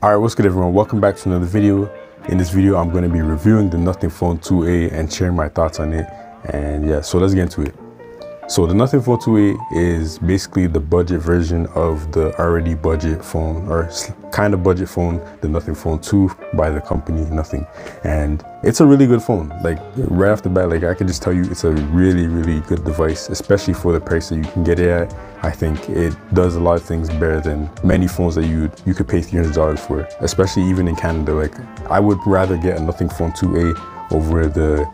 Alright, what's good everyone? Welcome back to another video. In this video, I'm going to be reviewing the Nothing Phone 2A and sharing my thoughts on it. And yeah, so let's get into it. So the Nothing Phone 2A is basically the budget version of the already budget phone, or kind of budget phone, the Nothing Phone 2 by the company Nothing. And it's a really good phone. Like right off the bat, like I can just tell you it's a really, really good device, especially for the price that you can get it at. I think it does a lot of things better than many phones that you could pay $300 for, especially even in Canada. Like I would rather get a Nothing Phone 2A over the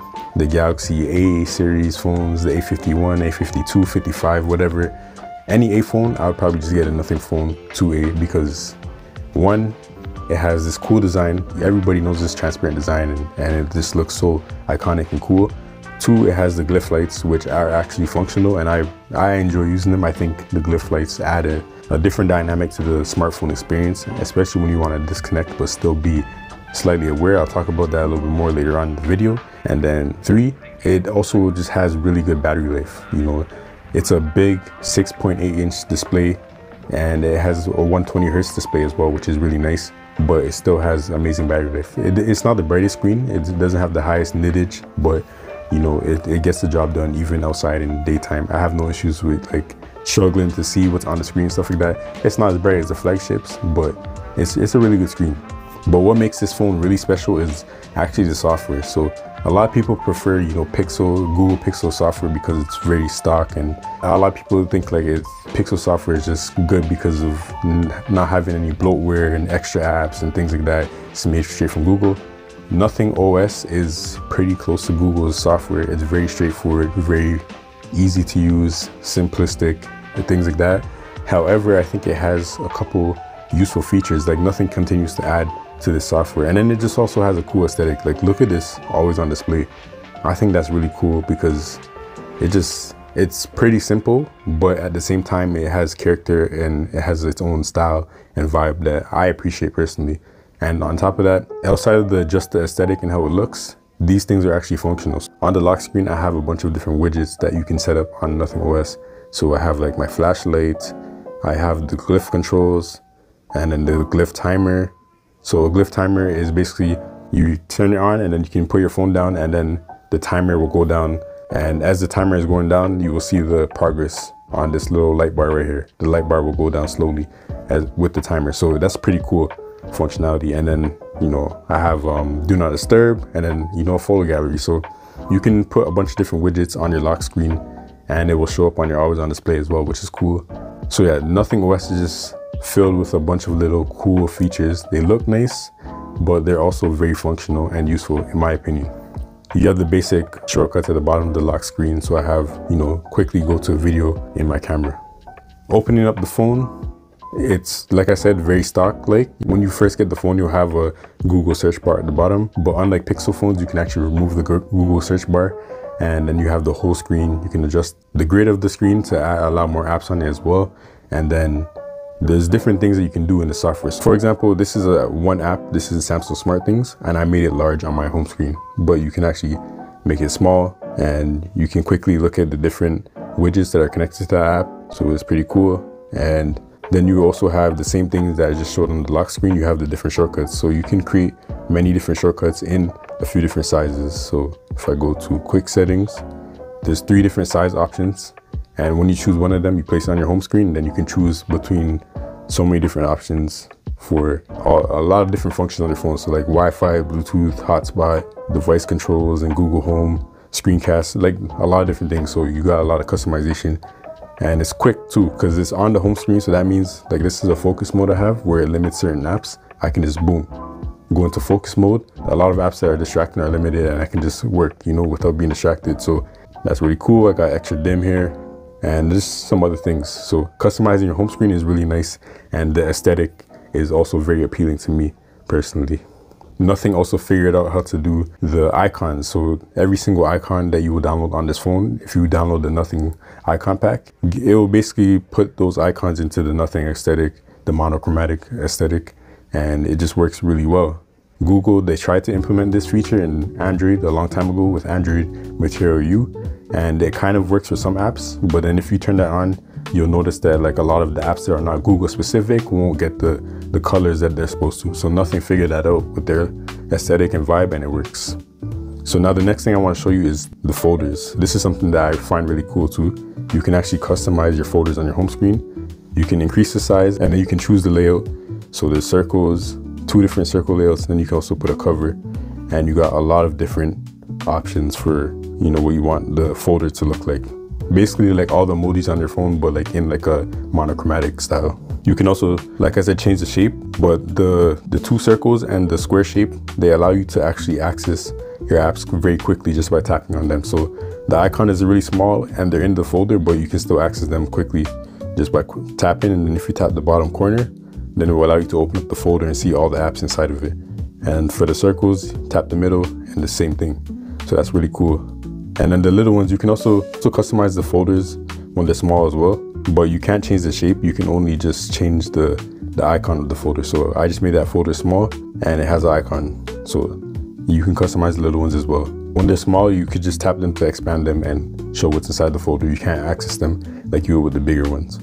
Galaxy A series phones, the A51, A52, 55, whatever. Any A phone, I would probably just get a Nothing Phone 2A because one, it has this cool design. Everybody knows this transparent design and it just looks so iconic and cool. Two, it has the glyph lights, which are actually functional, and I enjoy using them. I think the glyph lights add a different dynamic to the smartphone experience, especially when you want to disconnect but still be slightly aware. I'll talk about that a little bit more later on in the video. And then three, it also just has really good battery life. You know, it's a big 6.8-inch display and it has a 120 hertz display as well, which is really nice, but it still has amazing battery life. It's not the brightest screen, it doesn't have the highest nittage, but you know, it gets the job done even outside in the daytime. I have no issues with like struggling to see what's on the screen, stuff like that. It's not as bright as the flagships, but it's a really good screen. But what makes this phone really special is actually the software. So a lot of people prefer, you know, Google Pixel software because it's very stock, and a lot of people think like Pixel software is just good because of not having any bloatware and extra apps and things like that. It's made straight from Google. Nothing OS is pretty close to Google's software. It's very straightforward, very easy to use, simplistic, and things like that. However, I think it has a couple useful features. Like Nothing continues to add to this software, and then it just also has a cool aesthetic. Like look at this, always on display. I think that's really cool because it's pretty simple, but at the same time it has character and it has its own style and vibe that I appreciate personally. And on top of that, outside of just the aesthetic and how it looks, these things are actually functional. On the lock screen, I have a bunch of different widgets that you can set up on Nothing OS. So I have like my flashlight, I have the glyph controls, and then the glyph timer. So a glyph timer is basically you turn it on and then you can put your phone down and then the timer will go down. And as the timer is going down, you will see the progress on this little light bar right here. The light bar will go down slowly with the timer. So that's pretty cool functionality. And then, you know, I have do not disturb, and then, you know, photo gallery. So you can put a bunch of different widgets on your lock screen and it will show up on your always on display as well, which is cool. So yeah, Nothing OS is just filled with a bunch of little cool features. They look nice, but they're also very functional and useful in my opinion. You have the basic shortcuts at the bottom of the lock screen. So I have, you know, quickly go to video in my camera. Opening up the phone, it's, like I said, very stock. Like when you first get the phone, you'll have a Google search bar at the bottom, but unlike Pixel phones, you can actually remove the Google search bar and then you have the whole screen. You can adjust the grid of the screen to allow more apps on it as well. And then there's different things that you can do in the software. For example, this is one app, this is Samsung Smart Things, and I made it large on my home screen, but you can actually make it small and you can quickly look at the different widgets that are connected to that app. So it's pretty cool. And then you also have the same things that I just showed on the lock screen. You have the different shortcuts. So you can create many different shortcuts in a few different sizes. So if I go to quick settings, there's 3 different size options. And when you choose one of them, you place it on your home screen, and then you can choose between so many different options for a lot of different functions on your phone. So like Wi-Fi, Bluetooth, hotspot, device controls, and Google Home, screencast, like a lot of different things. So you got a lot of customization. And it's quick too, because it's on the home screen. So that means like this is a focus mode I have where it limits certain apps. I can just boom, go into focus mode. A lot of apps that are distracting are limited and I can just work, you know, without being distracted. So that's really cool. I got extra dim here and just some other things. So customizing your home screen is really nice. And the aesthetic is also very appealing to me personally. Nothing also figured out how to do the icons. So every single icon that you will download on this phone, if you download the Nothing icon pack, it will basically put those icons into the Nothing aesthetic, the monochromatic aesthetic, and it just works really well. Google, they tried to implement this feature in Android a long time ago with Android Material U, and it kind of works for some apps, but then if you turn that on, you'll notice that like a lot of the apps that are not Google specific won't get the the colors that they're supposed to. So Nothing figured that out with their aesthetic and vibe, and it works. So now the next thing I want to show you is the folders. This is something that I find really cool too. You can actually customize your folders on your home screen. You can increase the size, and then you can choose the layout. So there's circles, 2 different circle layouts, and then you can also put a cover, and you got a lot of different options for, you know, what you want the folder to look like. Basically like all the emojis on your phone, but like in like a monochromatic style. You can also, like I said, change the shape, but the 2 circles and the square shape, they allow you to actually access your apps very quickly just by tapping on them. So the icon is really small and they're in the folder, but you can still access them quickly just by tapping. And then if you tap the bottom corner, then it will allow you to open up the folder and see all the apps inside of it. And for the circles, tap the middle and the same thing. So that's really cool. And then the little ones, you can also customize the folders when they're small as well, but you can't change the shape. You can only just change the icon of the folder. So I just made that folder small and it has an icon. So you can customize the little ones as well. When they're small, you could just tap them to expand them and show what's inside the folder. You can't access them like you would with the bigger ones.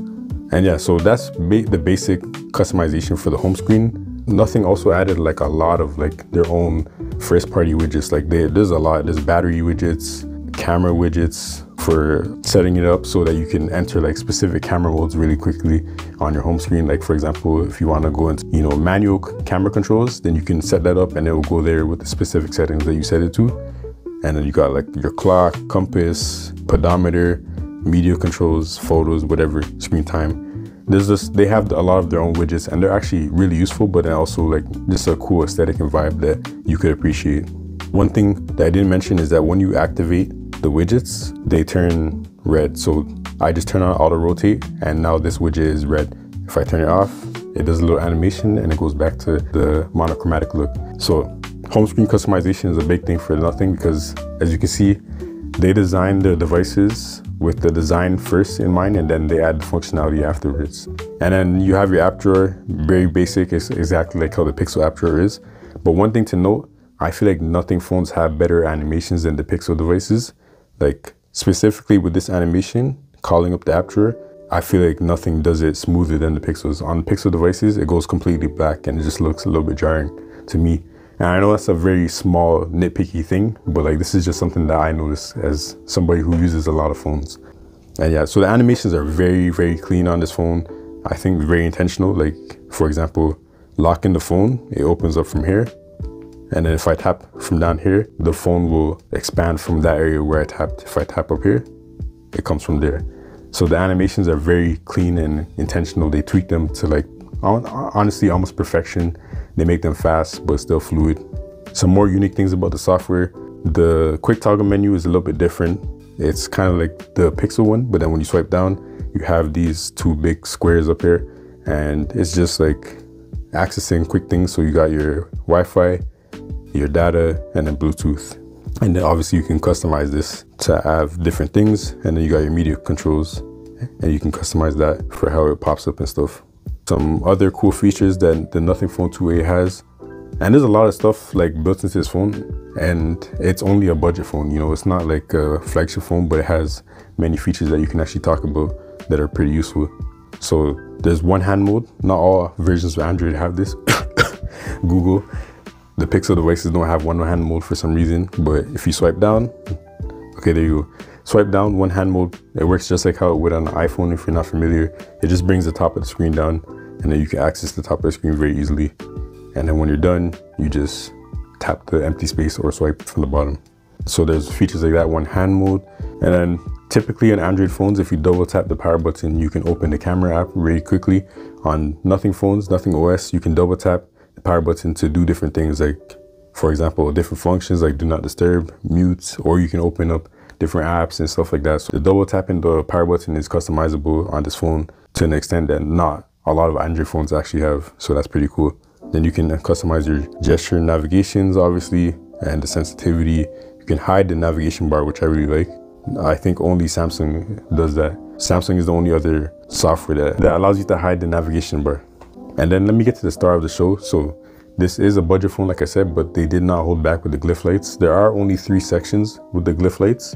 And yeah, so that's the basic customization for the home screen. Nothing also added like a lot of like their own first party widgets. Like there's a lot, there's battery widgets, camera widgets for setting it up so that you can enter like specific camera modes really quickly on your home screen. Like for example, if you want to go into, you know, manual camera controls, then you can set that up and it will go there with the specific settings that you set it to. And then you got like your clock, compass, pedometer, media controls, photos, whatever, screen time. They have a lot of their own widgets and they're actually really useful, but also like just a cool aesthetic and vibe that you could appreciate. One thing that I didn't mention is that when you activate the widgets, they turn red. So I just turn on auto rotate and now this widget is red. If I turn it off, it does a little animation and it goes back to the monochromatic look. So home screen customization is a big thing for Nothing because as you can see, they designed their devices with the design first in mind and then they add the functionality afterwards. And then you have your app drawer, very basic. It's exactly like how the Pixel app drawer is. But one thing to note, I feel like Nothing phones have better animations than the Pixel devices. Like specifically with this animation, calling up the app drawer, I feel like Nothing does it smoother than the Pixels. On Pixel devices, it goes completely black and it just looks a little bit jarring to me. And I know that's a very small nitpicky thing, but like this is just something that I notice as somebody who uses a lot of phones. And yeah, so the animations are very, very clean on this phone. I think very intentional. Like for example, locking the phone, it opens up from here. And then if I tap from down here, the phone will expand from that area where I tapped. If I tap up here, it comes from there. So the animations are very clean and intentional. They tweak them to like, honestly, almost perfection. They make them fast, but still fluid. Some more unique things about the software. The quick toggle menu is a little bit different. It's kind of like the Pixel one, but then when you swipe down, you have these 2 big squares up here. And it's just like accessing quick things. So you got your Wi-Fi, your data, and then Bluetooth. And then obviously you can customize this to have different things. And then you got your media controls and you can customize that for how it pops up and stuff. Some other cool features that the Nothing Phone 2a has. And there's a lot of stuff like built into this phone and it's only a budget phone. You know, it's not like a flagship phone, but it has many features that you can actually talk about that are pretty useful. So there's one hand mode. Not all versions of Android have this. Google. The Pixel devices don't have one hand mode for some reason, but if you swipe down, okay, there you go. Swipe down, one hand mode. It works just like how it would on an iPhone if you're not familiar. It just brings the top of the screen down and then you can access the top of the screen very easily. And then when you're done, you just tap the empty space or swipe from the bottom. So there's features like that, one hand mode. And then typically on Android phones, if you double tap the power button, you can open the camera app really quickly. On Nothing phones, Nothing OS, you can double tap the power button to do different things, like for example, different functions like do not disturb, mute, or you can open up different apps and stuff like that. So the double tapping the power button is customizable on this phone to an extent that not a lot of Android phones actually have. So that's pretty cool. Then you can customize your gesture navigations, obviously, and the sensitivity. You can hide the navigation bar, which I really like. I think only Samsung does that. Samsung is the only other software that allows you to hide the navigation bar. And then let me get to the star of the show. So this is a budget phone, like I said, but they did not hold back with the glyph lights. There are only 3 sections with the glyph lights.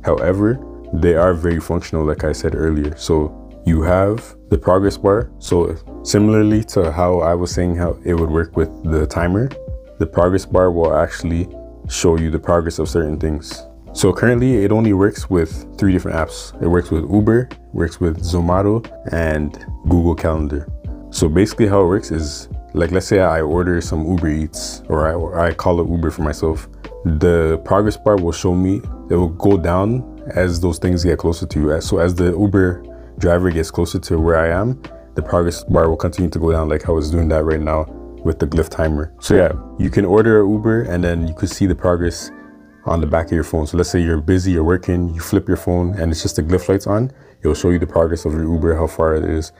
However, they are very functional, like I said earlier. So you have the progress bar. So similarly to how I was saying how it would work with the timer, the progress bar will actually show you the progress of certain things. So currently it only works with 3 different apps. It works with Uber, works with Zomato, and Google Calendar. So basically how it works is, like, let's say I order some Uber Eats, or I call it Uber for myself. The progress bar will show me, it will go down as those things get closer to you. So as the Uber driver gets closer to where I am, the progress bar will continue to go down, like how it's doing that right now with the glyph timer. So yeah, you can order an Uber and then you could see the progress on the back of your phone. So let's say you're busy, you're working, you flip your phone and it's just the glyph lights on. It will show you the progress of your Uber, how far it is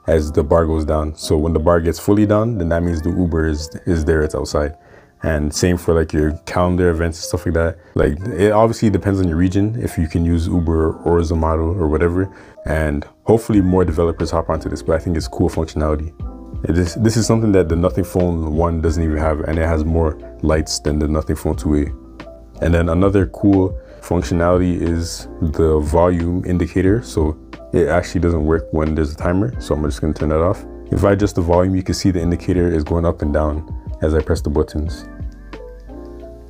as the bar goes down. So when the bar gets fully down, then that means the Uber is there, it's outside. And same for like your calendar events and stuff like that. Like, it obviously depends on your region, if you can use Uber or Zomato or whatever. And hopefully more developers hop onto this, but I think it's cool functionality. This is something that the Nothing Phone 1 doesn't even have, and it has more lights than the Nothing Phone 2A. And then another cool functionality is the volume indicator. So it actually doesn't work when there's a timer. So I'm just gonna turn that off. If I adjust the volume, you can see the indicator is going up and down as I press the buttons.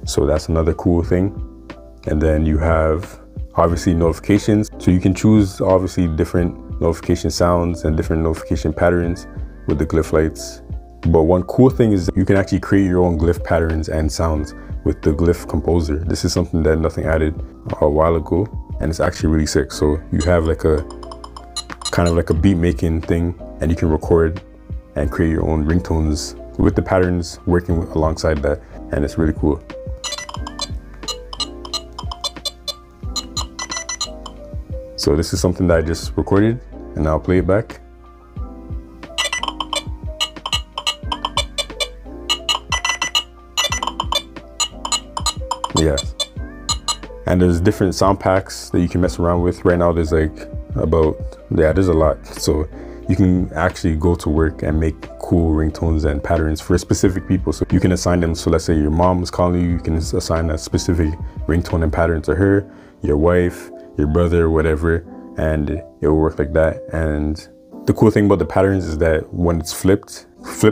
So that's another cool thing. And then you have obviously notifications. So you can choose obviously different notification sounds and different notification patterns with the glyph lights. But one cool thing is you can actually create your own glyph patterns and sounds with the glyph composer. This is something that Nothing added a while ago, and it's actually really sick. So you have like a kind of like a beat making thing, and you can record and create your own ringtones with the patterns working alongside that, and it's really cool. So this is something that I just recorded, and I'll play it back. Yeah. And there's different sound packs that you can mess around with. Right now there's like there's a lot. So you can actually go to work and make cool ringtones and patterns for specific people. So you can assign them. So let's say your mom is calling you, you can assign a specific ringtone and pattern to her, your wife, your brother, whatever, and it will work like that. And the cool thing about the patterns is that when it's flipped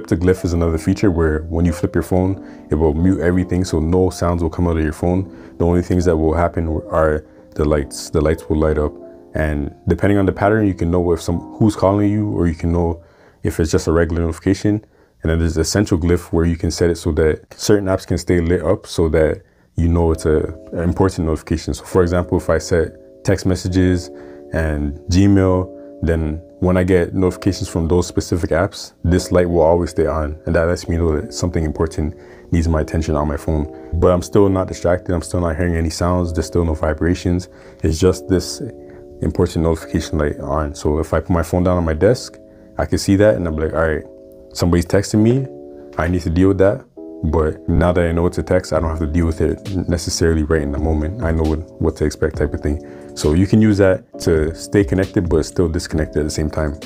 to glyph is another feature where when you flip your phone, it will mute everything. So no sounds will come out of your phone. The only things that will happen are the lights. The lights will light up. And depending on the pattern, you can know if who's calling you, or you can know if it's just a regular notification. And then there's essential glyph where you can set it so that certain apps can stay lit up so that you know it's an important notification. So for example, if I set text messages and Gmail, then when I get notifications from those specific apps, this light will always stay on. And that lets me know that something important needs my attention on my phone. But I'm still not distracted. I'm still not hearing any sounds. There's still no vibrations. It's just this important notification light on. So if I put my phone down on my desk, I can see that and I'm like, all right, somebody's texting me, I need to deal with that. But now that I know it's a text, I don't have to deal with it necessarily right in the moment. I know what to expect, type of thing. So you can use that to stay connected but still disconnected at the same time.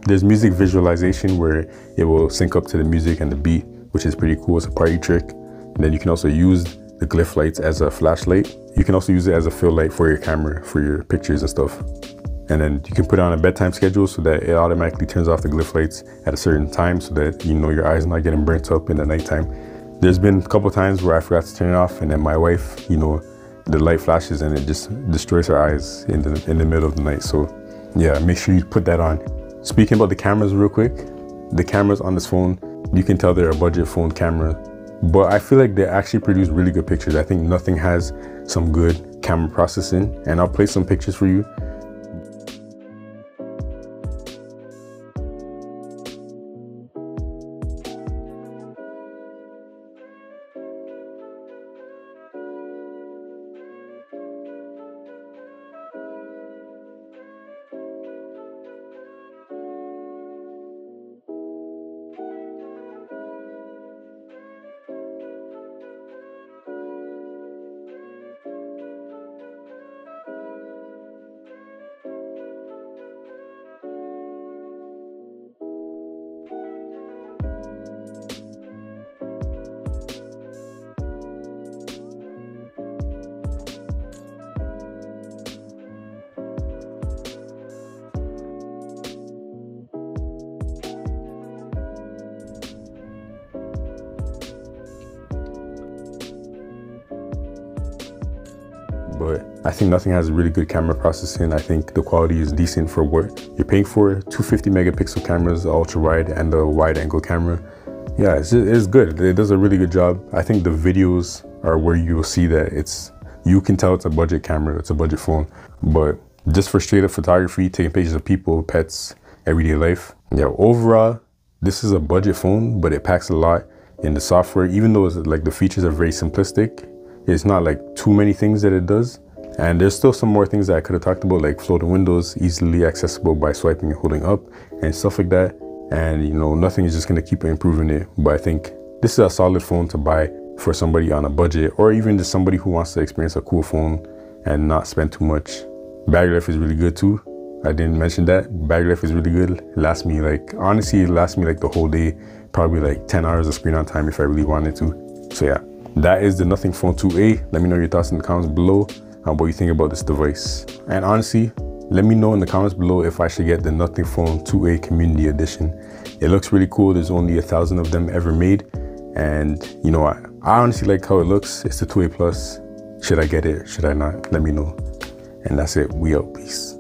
There's music visualization where it will sync up to the music and the beat, which is pretty cool. It's a party trick. And then you can also use the glyph lights as a flashlight. You can also use it as a fill light for your camera, for your pictures and stuff. And then you can put it on a bedtime schedule so that it automatically turns off the glyph lights at a certain time so that you know your eyes are not getting burnt up in the nighttime. There's been a couple times where I forgot to turn it off, and then my wife, you know, the light flashes and it just destroys her eyes in the middle of the night. So yeah, make sure you put that on. Speaking about the cameras real quick, the cameras on this phone, you can tell they're a budget phone camera, but I feel like they actually produce really good pictures. I think Nothing has some good camera processing, and I'll play some pictures for you. but I think Nothing has really good camera processing. I think the quality is decent for what you're paying for. 250 megapixel cameras, ultra wide and the wide angle camera. Yeah, it's good. It does a really good job. I think the videos are where you'll see that you can tell it's a budget camera, it's a budget phone. But just for straight up photography, taking pictures of people, pets, everyday life. Yeah, overall, this is a budget phone, but it packs a lot in the software. Even though it's like the features are very simplistic, it's not like too many things that it does. And there's still some more things that I could have talked about, like floating windows, easily accessible by swiping and holding up and stuff like that. And you know, Nothing is just gonna keep improving it. But I think this is a solid phone to buy for somebody on a budget, or even just somebody who wants to experience a cool phone and not spend too much. Battery life is really good too. I didn't mention that. Battery life is really good. It lasts me like, honestly, it lasts me like the whole day, probably like 10 hours of screen on time if I really wanted to. So yeah, that is the Nothing Phone 2A. Let me know your thoughts in the comments below on what you think about this device. And honestly, let me know in the comments below if I should get the Nothing Phone 2A Community Edition. It looks really cool. There's only 1,000 of them ever made. And you know, I honestly like how it looks. It's the 2A Plus. Should I get it? Should I not? Let me know. And that's it. We out. Peace.